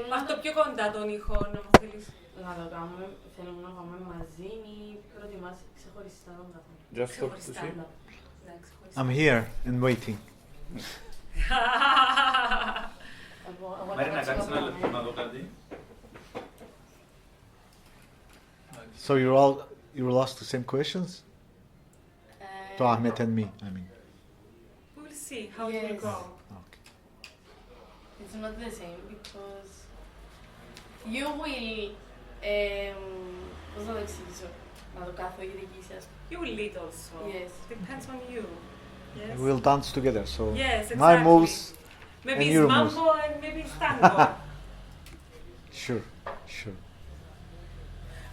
Μ' αυτό πιο κοντά τον ήχο, να μου θέλεις. Να το κάνουμε, θέλουμε να πάμε μαζί ή προτιμάς ξεχωριστά τον καθένα. Just talk to Ξεχωριστά. see. Ναι, ξεχωριστά. I'm here and waiting. Μάρι, να κάνεις ένα λεπτό να δω κάτι. So you will ask the same questions to Ahmet and me. I mean, We'll see how it will Yes. go. okay. It's not the same because you will, πώς να το εξηγήσω, να το κάθω η δική σας. You will lead also. Yes. Depends on you. Yes. We will dance together. So Yes, my exactly. moves, Maybe and it's your mambo and maybe it's tango. sure.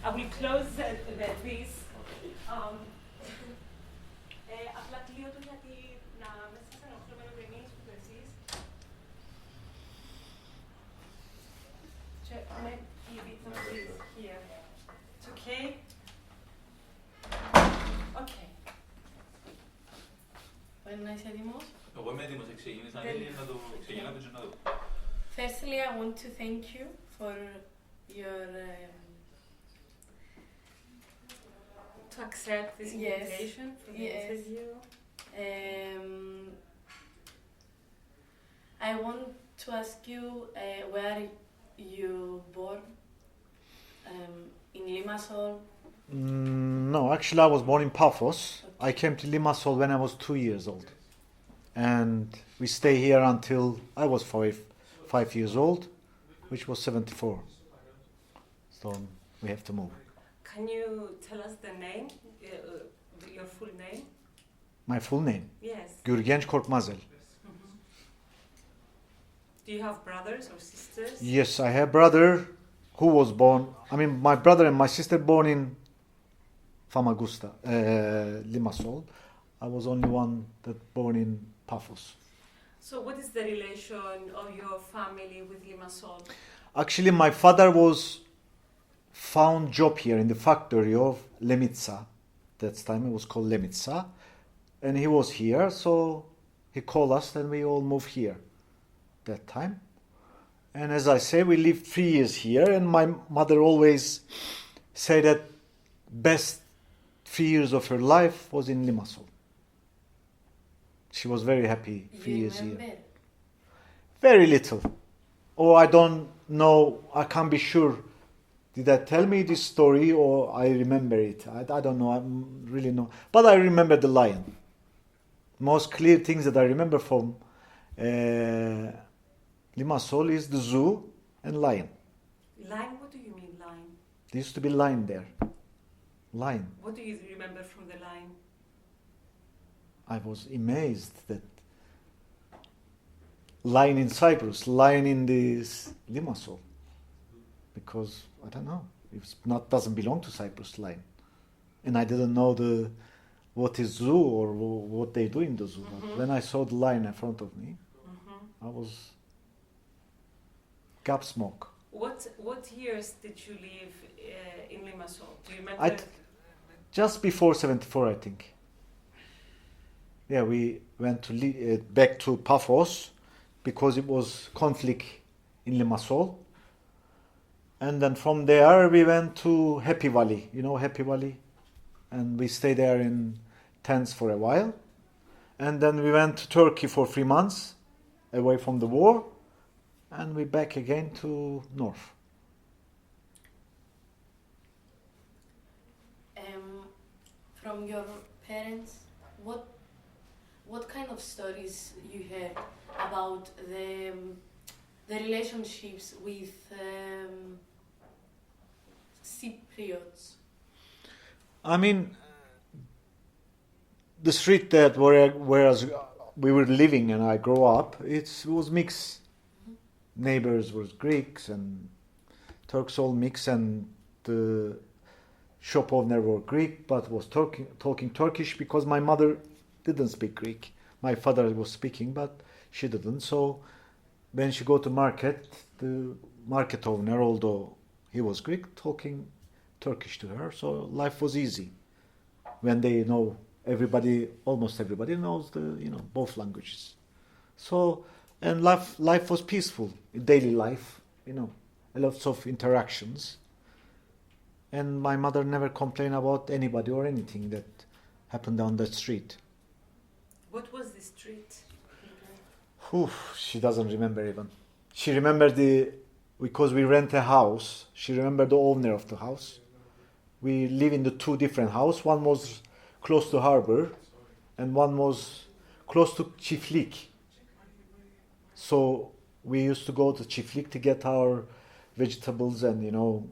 I will close this. Απλά κλείω το γιατί να μην σας ενοχλώ με νεογενείς που εσείς. Και με η bit of this here. It's okay? Okay. Πρέπει να είσαι έτοιμος. Εγώ είμαι έτοιμος, ξεκίνησα να το ξεκινάτε και να δω. Firstly, I want to thank you for your To accept this Yes. invitation for the Yes. interview. I want to ask you where you born in Limassol. No, actually, I was born in Paphos. I came to Limassol when I was 2 years old, and we stay here until I was five years old, which was 74. So we have to move. Can you tell us the name, your full name? My full name, Yes. Gürgenç Korkmazel. Do you have brothers or sisters? Yes, I have brother who was born. I mean, my brother and my sister born in Famagusta, Limassol. I was only one that born in Paphos. So what is the relation of your family with Limassol? Actually, my father was found job here in the factory of Lemitsa. That time it was called Lemitsa, and he was here, so he called us, and we all moved here. That time, and as I say, we lived 3 years here, and my mother always said that best 3 years of her life was in Limassol. She was very happy 3 years here. remember? Very little. Or I don't know, I can't be sure. Did I tell me this story or I remember it? I don't know, I really know. But I remember the lion. Most clear things that I remember from Limassol is the zoo and lion. Line, what do you mean line? There used to be lion there. Lion. What do you remember from the line? I was amazed that lion in Cyprus, lion in this Limassol. Because I don't know, it's not doesn't belong to Cyprus, lion, and I didn't know what is zoo or what they do in the zoo. But when I saw the lion in front of me, I was gobsmacked. What years did you live in Limassol? Do you remember? Just before 74, I think. Yeah, we went to back to Paphos because it was conflict in Limassol. And then from there we went to Happy Valley. You know Happy Valley? And we stayed there in tents for a while. And then we went to Turkey for 3 months, away from the war. And we back again to north. From your parents, what kind of stories you heard about the relationships with Cypriots? I mean, the street that whereas we were living and I grew up, it was mixed. Neighbors were Greeks and Turks all mixed, and the shop owner were Greek but was talking Turkish because my mother didn't speak Greek. My father was speaking, but she didn't. So when she go to market, the market owner, although he was Greek, talking Turkish to her. So life was easy when they know almost everybody knows both languages. So and life was peaceful, daily life. lots of interactions. And my mother never complained about anybody or anything that happened down the street. What was the street? She doesn't remember even. She remembered because we rent a house, she remembered the owner of the house. We live in the two different houses. One was close to harbor and one was close to Çiftlik. So we used to go to Çiftlik to get our vegetables and,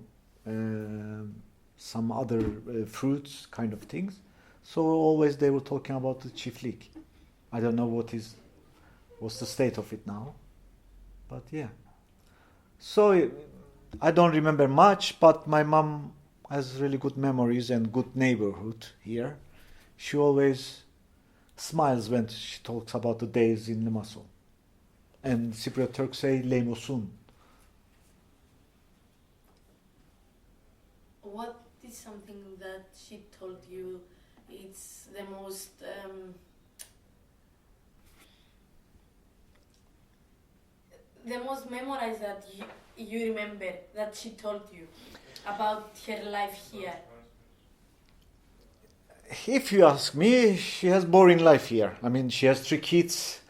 some other fruits kind of things. So always they were talking about the Çiftlik. I don't know what's the state of it now. But yeah. So I don't remember much, but my mom has really good memories and good neighborhood here. She always smiles when she talks about the days in Limassol. And Cypriot Turks say Leymosun. What is something that she told you it's the most memorized that you remember that she told you about her life here? If you ask me, she has boring life here. I mean, she has 3 kids.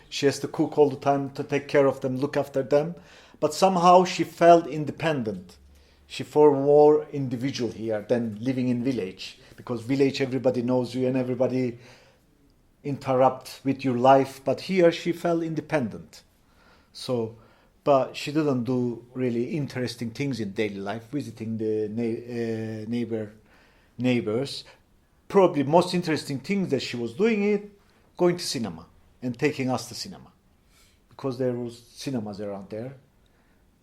She has to cook all the time to take care of them, look after them. But somehow she felt independent. She felt more individual here than living in village. Because village, everybody knows you and everybody interrupt with your life. But here she felt independent. So, but she didn't do really interesting things in daily life, visiting the neighbors. Probably most interesting thing that she was doing it, going to cinema and taking us to cinema. Because there was cinemas around there.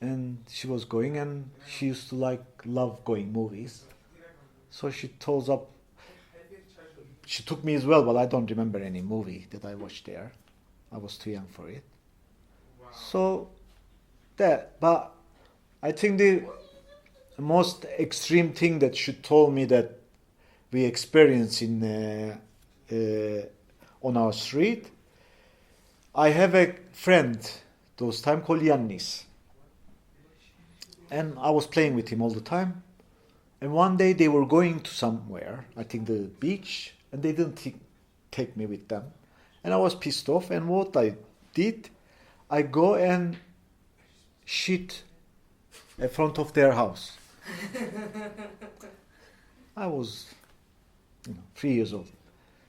And she was going and she used to love going movies. So she took me as well, but I don't remember any movie that I watched there. I was too young for it. So but I think the most extreme thing that she told me that we experienced on our street, I have a friend those time called Yannis. And I was playing with him all the time. And one day they were going to somewhere, I think the beach, and they didn't take me with them. And I was pissed off, and what I did, I go and shit in front of their house. I was 3 years old.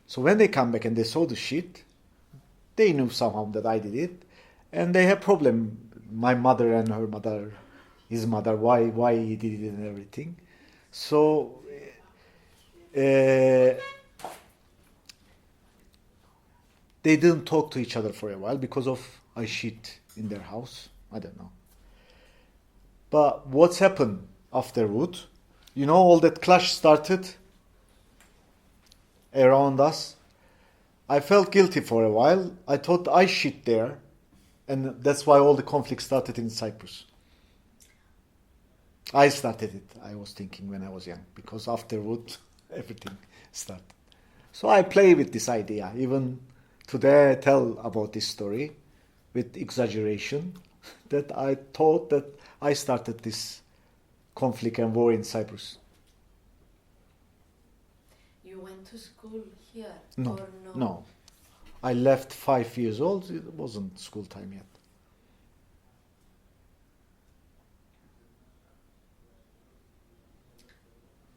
So when they come back and they saw the shit, they knew somehow that I did it. And they had problem, my mother and her mother, his mother, why he did it and everything. So they didn't talk to each other for a while because of I shit in their house. I don't know. But what's happened afterward? All that clash started around us. I felt guilty for a while. I thought I shit there. And that's why all the conflict started in Cyprus. I started it, I was thinking when I was young. Because afterward, everything started. So I play with this idea. Even today I tell about this story with exaggeration. That I thought that I started this conflict and war in Cyprus. You went to school here? No, or no. I left 5 years old. It wasn't school time yet.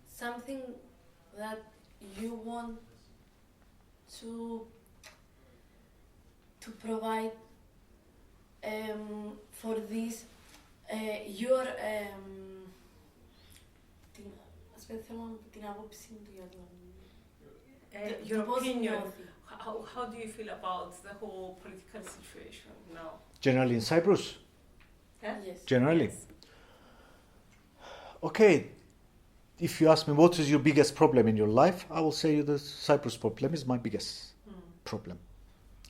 Something that you want to provide for this your την άποψη του για το Your πώς opinion. νιώθει. How do you feel about the whole political situation now? Generally in Cyprus? Yes. Generally? Yes. Okay. If you ask me what is your biggest problem in your life, I will say the Cyprus problem is my biggest problem.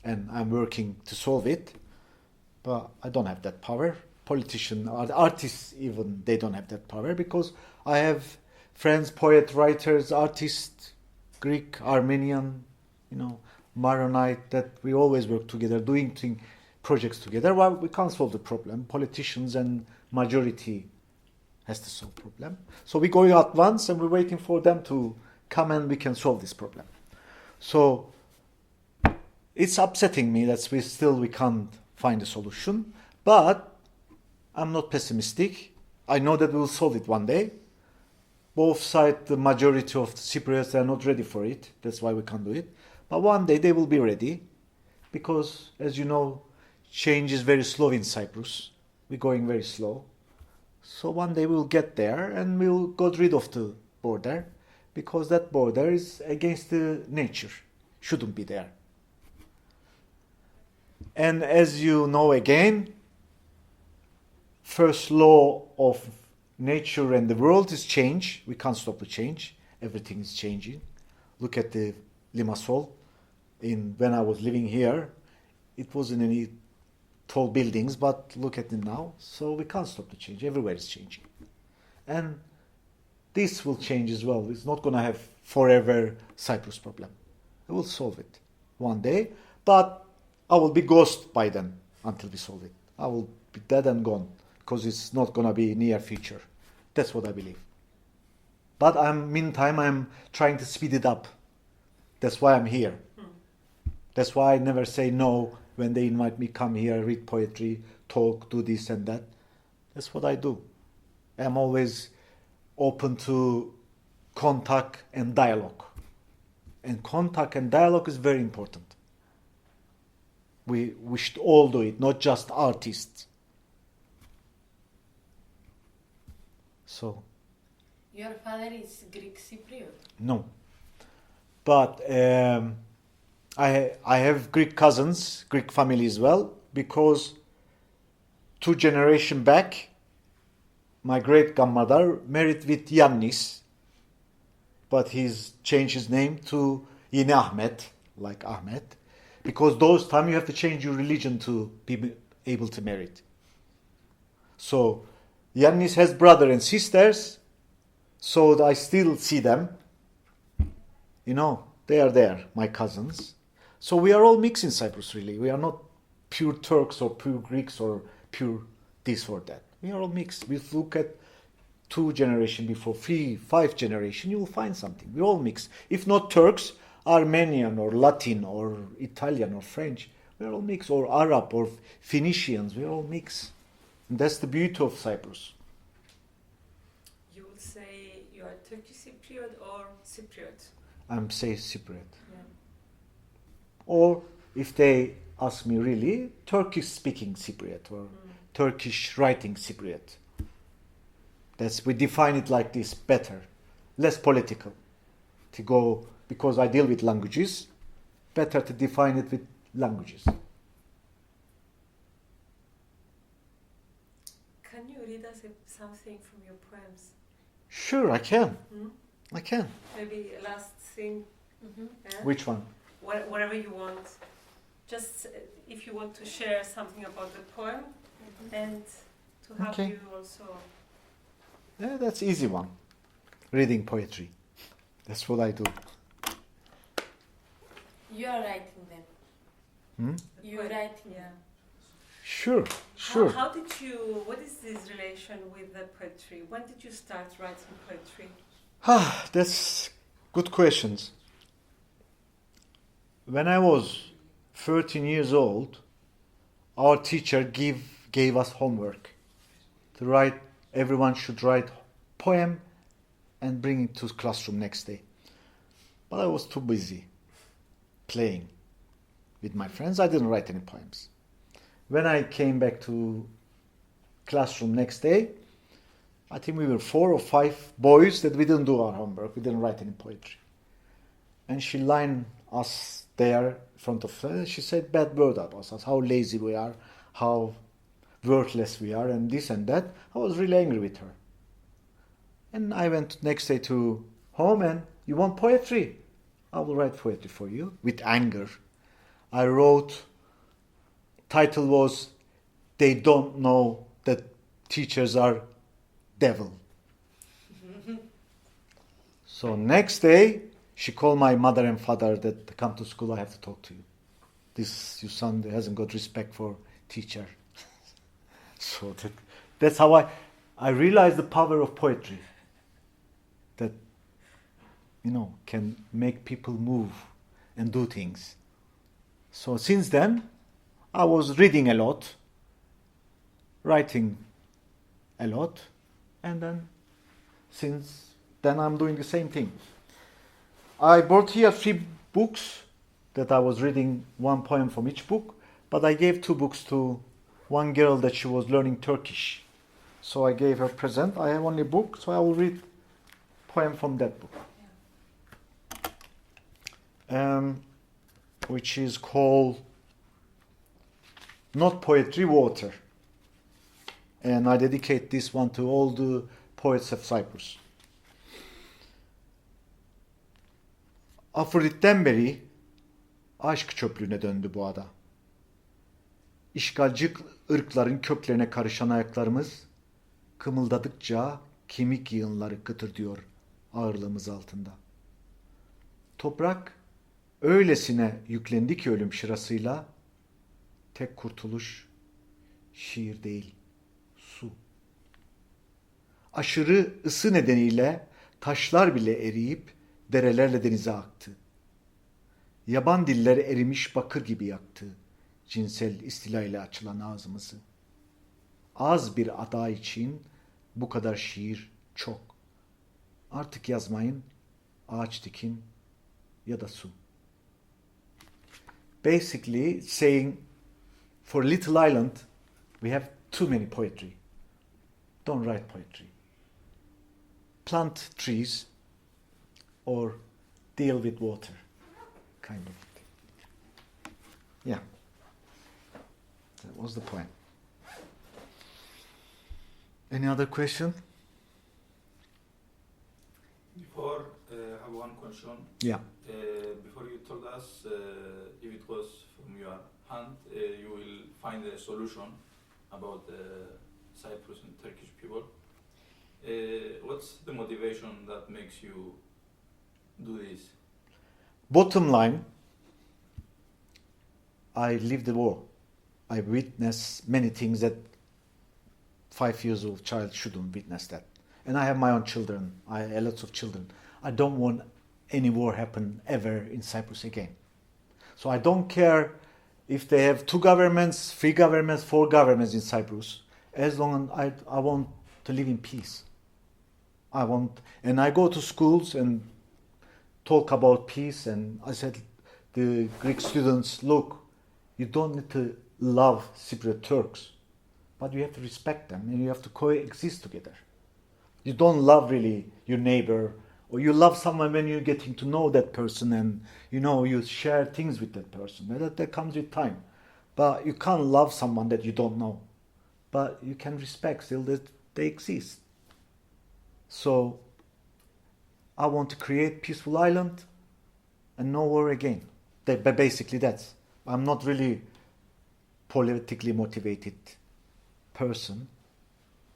And I'm working to solve it, but I don't have that power. Politicians, artists even, they don't have that power because I have friends, poets, writers, artists, Greek, Armenian, Maronite, that we always work together doing things, projects together. Well, we can't solve the problem. Politicians and majority has to solve problem. So we're going at once and we're waiting for them to come and we can solve this problem. So it's upsetting me that we can't find a solution. But I'm not pessimistic. I know that we will solve it one day. Both sides, the majority of the Cypriots, are not ready for it. That's why we can't do it. But one day they will be ready. Because, as you know, change is very slow in Cyprus. We're going very slow. So one day we'll get there and we'll get rid of the border. Because that border is against the nature. Shouldn't be there. And as you know again, first law of nature and the world is change. We can't stop the change. Everything is changing. Look at the Limassol. When I was living here, it wasn't any tall buildings, but look at it now. So we can't stop the change. Everywhere is changing. And this will change as well. It's not going to have forever Cyprus problem. We will solve it one day, but I will be ghost by then until we solve it. I will be dead and gone because it's not going to be near future. That's what I believe. But meantime, I'm trying to speed it up. That's why I'm here. That's why I never say no when they invite me, come here, read poetry, talk, do this and that. That's what I do. I'm always open to contact and dialogue. And contact and dialogue is very important. We should all do it, not just artists. So. Your father is Greek Cypriot? No. But I have Greek cousins, Greek family as well, because 2 generations back, my great-grandmother married with Yannis, but he's changed his name to Yine Ahmet, like Ahmet, because those time you have to change your religion to be able to marry it. So Yannis has brother and sisters, so I still see them. You know, they are there, my cousins. So we are all mixed in Cyprus, really. We are not pure Turks or pure Greeks or pure this or that. We are all mixed. We look at 2 generations before, 3, 5 generations, you will find something. We're all mixed. If not Turks, Armenian or Latin or Italian or French, we're all mixed. Or Arab or Phoenicians, we're all mixed. And that's the beauty of Cyprus. You would say you are Turkish Cypriot or Cypriot? I'm say Cypriot. Yeah. Or if they ask me really, Turkish speaking Cypriot or Turkish writing Cypriot. We define it like this better, less political. To go, because I deal with languages, better to define it with languages. Can you read us something from your poems? Sure, I can. I can. Maybe a last thing. Yeah? Which one? Whatever you want. Just if you want to share something about the poem and to have Okay. you also. Yeah, that's easy one. Reading poetry. That's what I do. You are writing them. You are writing Yeah. them. Sure. How did you, what is this relation with the poetry? When did you start writing poetry? That's good questions. When I was 13 years old, our teacher gave us homework to write. Everyone should write poem and bring it to classroom next day. But I was too busy playing with my friends. I didn't write any poems. When I came back to classroom next day, I think we were 4 or 5 boys that we didn't do our homework. We didn't write any poetry. And she lined us there in front of her. She said bad word about us, how lazy we are, how worthless we are, and this and that. I was really angry with her. And I went next day to home and, you want poetry? I will write poetry for you, with anger. I wrote, title was, They Don't Know That Teachers Are Devil. So next day, she called my mother and father that come to school, I have to talk to you. Your son hasn't got respect for teacher. So that's how I realized the power of poetry. That, can make people move and do things. So since then, I was reading a lot, writing a lot, and then since then I'm doing the same thing. I brought here 3 books that I was reading, 1 poem from each book, but I gave 2 books to one girl that she was learning Turkish. So I gave her a present. I have only a book, so I will read poem from that book. Which is called Not Poetry, Water. And I dedicate this one to all the poets of Cyprus. Afrodit'ten beri aşk çöplüğüne döndü bu ada. İşgalci ırkların köklerine karışan ayaklarımız kımıldadıkça kemik yığınları kıtırdıyor ağırlığımız altında. Toprak öylesine yüklendi ki ölüm şırasıyla tek kurtuluş şiir değil, su. Aşırı ısı nedeniyle taşlar bile eriyip derelerle denize aktı. Yaban diller erimiş bakır gibi yaktı cinsel istila ile açılan ağzımızı. Az bir ada için bu kadar şiir çok. Artık yazmayın, ağaç dikin ya da su. Basically saying, for Little Island, we have too many poetry. Don't write poetry. Plant trees or deal with water, kind of thing. Yeah, that was the point. Any other question? Before, I have one question. Yeah. Before you told us if it was from your hand, you will find a solution about Cyprus and Turkish people. What's the motivation that makes you do this? Bottom line, I lived the war. I witnessed many things that 5 years old child shouldn't witness that. And I have my own children. I have lots of children. I don't want any war happen ever in Cyprus again. So I don't care if they have 2 governments, 3 governments, 4 governments in Cyprus, as long as I want to live in peace. And I go to schools and talk about peace, and I said the Greek students, look, you don't need to love Cypriot Turks, but you have to respect them and you have to coexist together. You don't love really your neighbor, or you love someone when you're getting to know that person and you share things with that person. That comes with time. But you can't love someone that you don't know. But you can respect still that they exist. So I want to create peaceful island and no war again. But basically that's. I'm not really politically motivated person.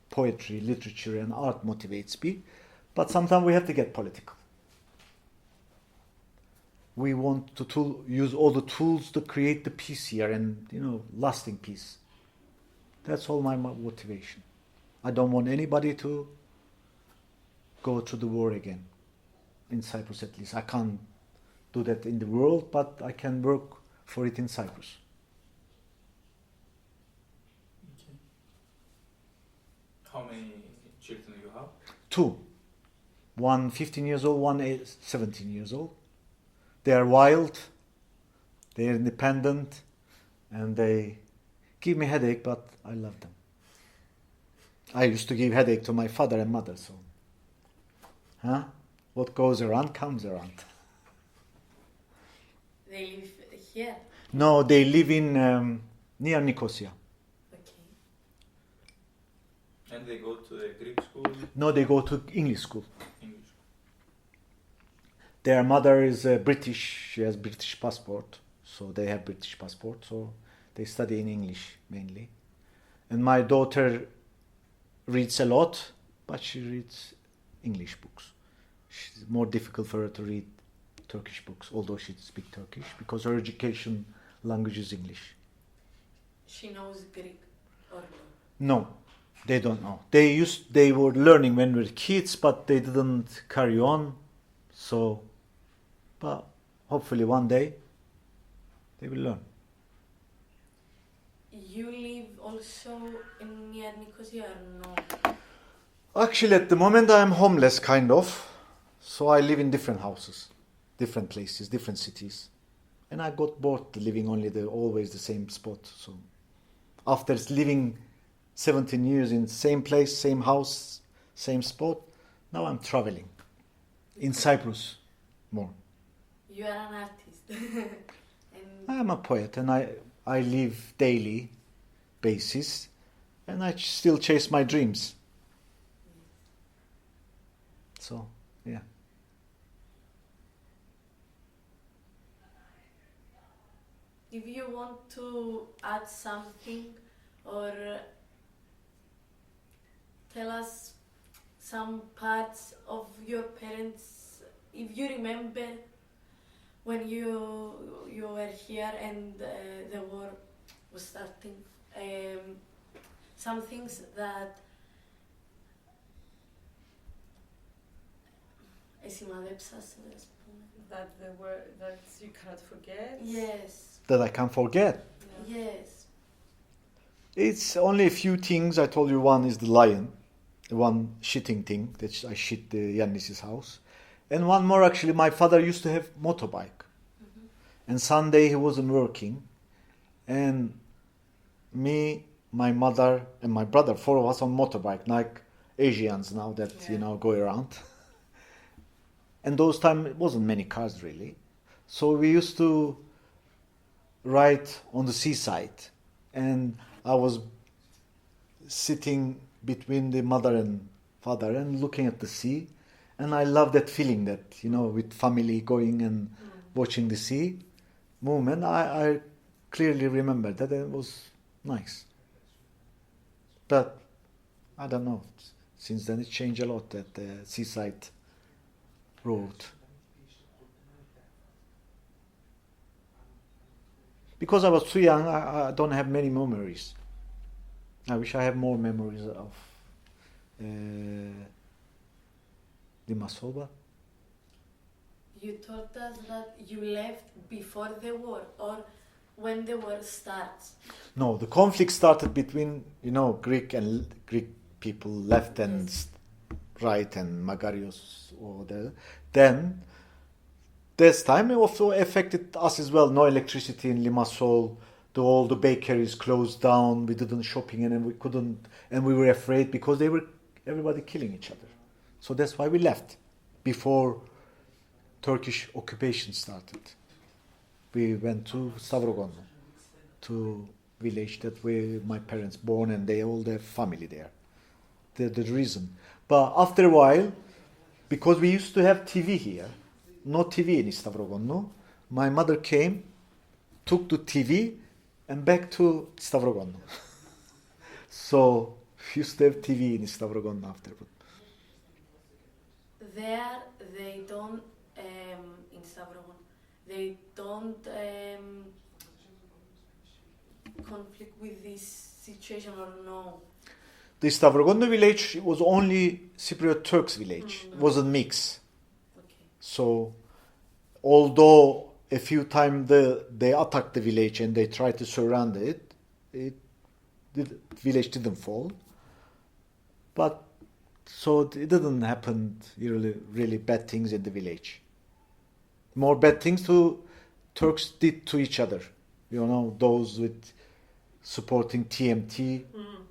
Poetry, literature and art motivates me. But sometimes we have to get political. We want to use all the tools to create the peace here and, lasting peace. That's all my motivation. I don't want anybody to go through the war again. In Cyprus at least. I can't do that in the world, but I can work for it in Cyprus. Okay. How many children you have? 2. One 15 years old, one 17 years old. They are wild, they are independent, and they give me headache, but I love them. I used to give headache to my father and mother, so. What goes around comes around. They live here? No, they live in near Nicosia. Okay. And they go to the Greek school? No, they go to English school. English. Their mother is British. She has British passport, so they have British passport. So they study in English mainly. And my daughter reads a lot, but she reads English books. It's more difficult for her to read Turkish books, although she speaks Turkish, because her education language is English. she knows Greek or no? No, they don't know. They were learning when we were kids, but they didn't carry on. So, but hopefully one day they will learn. You live also in near Nicosia or no? Actually, at the moment I'm homeless, kind of. So I live in different houses, different places, different cities, and I got bored living always the same spot. So after living 17 years in same place, same house, same spot, now I'm traveling in Cyprus more. You are an artist. And I'm a poet, and I live daily basis, and I still chase my dreams. So, yeah. if you want to add something or tell us some parts of your parents, if you remember when you were here and the war was starting, some things that σημαδέψασαι, ας πούμε. that you cannot forget. Yes. That I can't forget. Yes. It's only a few things. I told you one is the lion, the one shitting thing that I shit the Yannis's house. And one more, actually, my father used to have motorbike. And Sunday he wasn't working. And me, my mother, and my brother, 4 of us on motorbike, like Asians now that, go around. And those times, it wasn't many cars, really. So we used to ride on the seaside. And I was sitting between the mother and father and looking at the sea. And I love that feeling that, with family going and watching the sea movement. I clearly remember that it was nice. But I don't know. Since then it changed a lot, that seaside road. Because I was too young, I don't have many memories. I wish I had more memories of Limassol. You told us that you left before the war or when the war starts. No, the conflict started between, Greek people, left and right, and Magarios or the. Then, this time it also affected us as well. No electricity in Limassol. All the bakeries closed down. We didn't shopping and we couldn't, and we were afraid because everybody killing each other. So that's why we left before Turkish occupation started. We went to Stavrogon, to village that my parents born, and they all their family there. The reason. But after a while, because we used to have TV here, no TV in Stavrogon, no? My mother came, took the TV, and back to Stavrogon. So we used to have TV in Stavrogon afterward. There, they don't, in Stavrogon, they don't conflict with this situation or no? The Stavrogon village was only Cypriot Turks village. It wasn't mixed. Okay. So, although a few times they attacked the village and they tried to surround it, the village didn't fall. But so it didn't happen really bad things in the village. More bad things Turks did to each other. Those with supporting TMT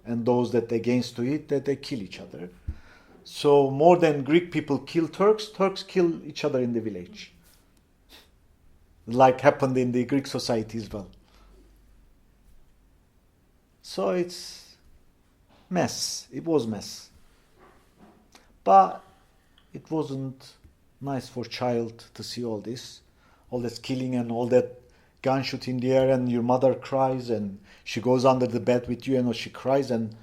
and those that against to it, that they kill each other. So more than Greek people kill Turks, Turks kill each other in the village. Like happened in the Greek society as well. So it's mess. It was mess. But it wasn't nice for child to see all that killing and all that gunshot in the air, and your mother cries and she goes under the bed with you and she cries and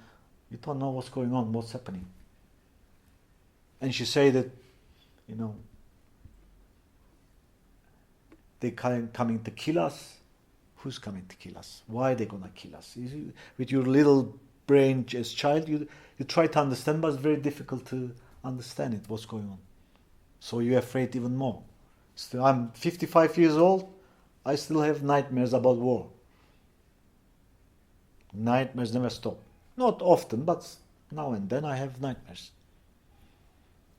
you don't know what's going on, what's happening. And she said that, they coming to kill us. who's coming to kill us? Why are they gonna kill us? With your little brain as child, you try to understand, but it's very difficult to understand it, what's going on. So you're afraid even more. Still, I'm 55 years old. I still have nightmares about war. Nightmares never stop. Not often, but now and then I have nightmares.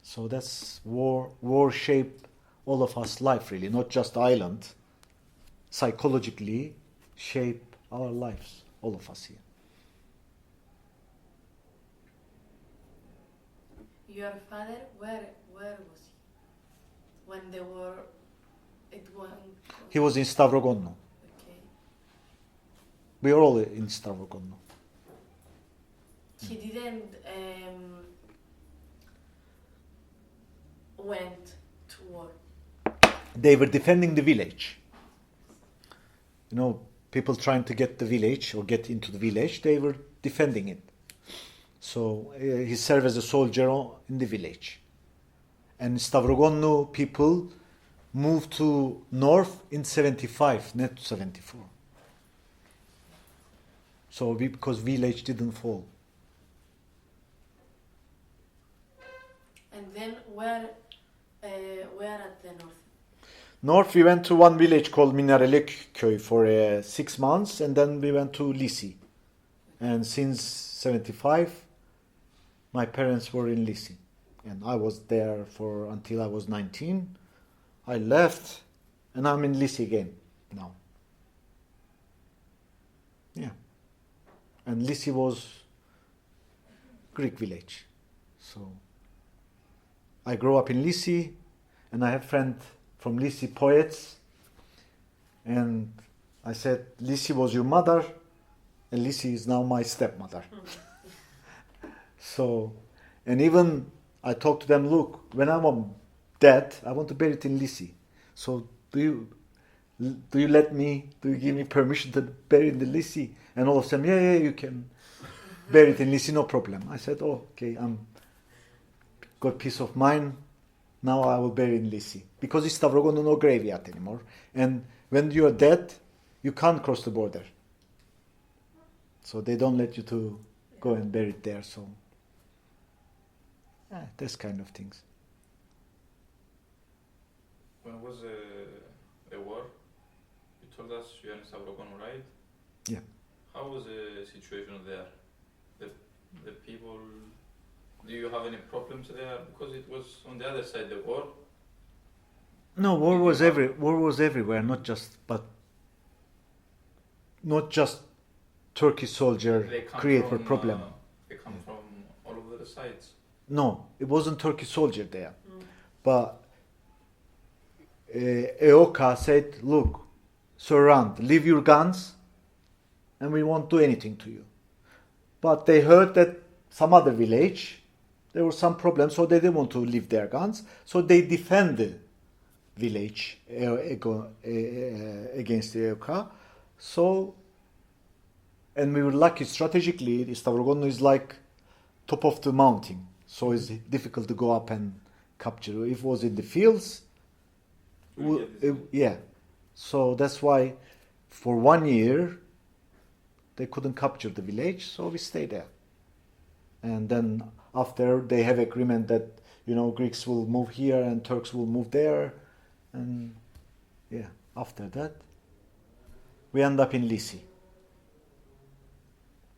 So that's war. War shaped all of us life, really, not just the island. Psychologically shape our lives, all of us here. Your father, where was he when they were? It was. He was in Stavrogonno. Okay. We are all in Stavrogonno. He didn't went to war. They were defending the village. You know, people trying to get the village or get into the village, they were defending it. So he served as a soldier in the village. And Stavrogonno people moved to north in 75, not 74. So because village didn't fall. And then where at the north? North, we went to one village called Minareliköy for 6 months, and then we went to Lisi. And since 75, my parents were in Lisi. And I was there until I was 19. I left, and I'm in Lisi again now. Yeah. And Lisi was Greek village. So I grew up in Lisi, and I have friends from Lisi, poets. And I said, Lisi was your mother, and Lisi is now my stepmother. So, and even I talked to them, look, when I'm dead, I want to bury it in Lisi. So do you let me, do you give me permission to bury in the Lisi? And all of them, yeah, you can bury it in Lisi, no problem. I said, oh, okay, I'm got peace of mind. Now I will bury in Lisi. Because it's Stavrogonno, no graveyard anymore. And when you are dead, you can't cross the border. So they don't let you to go and bury it there. So, this kind of things. When was the war? You told us you are in Stavrogonno, right? Yeah. How was the situation there? The people, do you have any problems there? Because it was on the other side, the war. No, war was everywhere, not just Turkish soldier They come create a from, problem. They come from all over the sides. No, it wasn't Turkish soldier there. But EOKA said, look, surround, leave your guns, and we won't do anything to you. But they heard that some other village, there were some problems, so they didn't want to leave their guns. So they defend the village against the EOKA. So, and we were lucky strategically, Stavrogonno is like top of the mountain. So it's difficult to go up and capture. If it was in the fields, yeah. So that's why for 1 year, they couldn't capture the village, so we stayed there. And then after they have agreement that, Greeks will move here and Turks will move there. And yeah, after that, we end up in Lisi.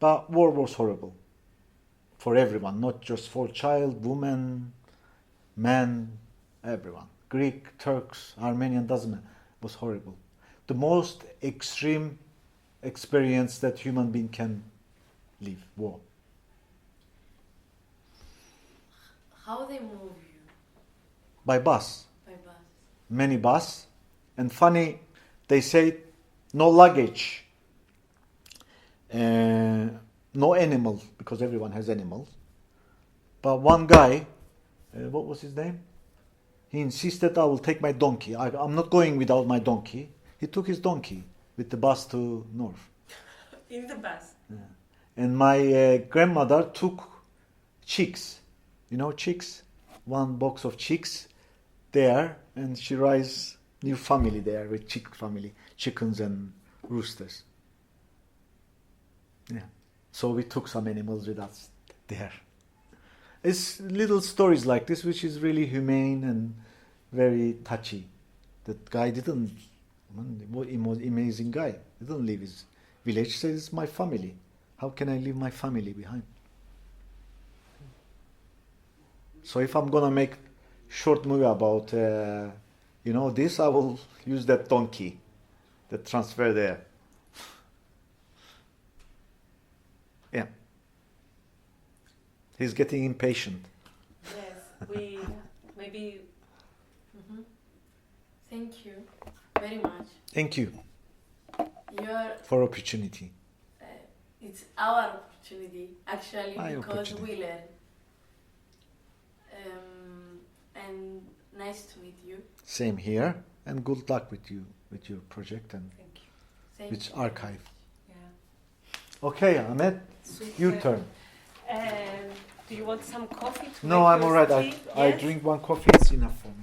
But war was horrible for everyone, not just for child, woman, man, everyone. Greek, Turks, Armenian, doesn't matter. It was horrible. The most extreme experience that human being can live, war. How they move you? By bus. By bus. Many bus. And funny, they say no luggage, no animal, because everyone has animals. But one guy, what was his name? He insisted, I will take my donkey. I'm not going without my donkey. He took his donkey with the bus to north. In the bus. Yeah. And my grandmother took chicks. Chicks? One box of chicks there, and she raised new family there with chick family, chickens and roosters. Yeah. So we took some animals with us there. It's little stories like this which is really humane and very touchy. That guy didn't, he was amazing guy. He didn't leave his village, says it's my family. How can I leave my family behind? So if I'm gonna make short movie about this, I will use that donkey, the transfer there. Yeah. He's getting impatient. Yes, we maybe. Mhm. Thank you very much. Thank you You're, for opportunity. it's our opportunity actually My because opportunity. we learn. And nice to meet you. Same here, and good luck with you with your project and Thank you. Thank with you. archive. Yeah. Okay, Ahmet, Super. your turn. Do you want some coffee? To No, make I'm your alright. tea? I Yes? drink one coffee. It's enough for me.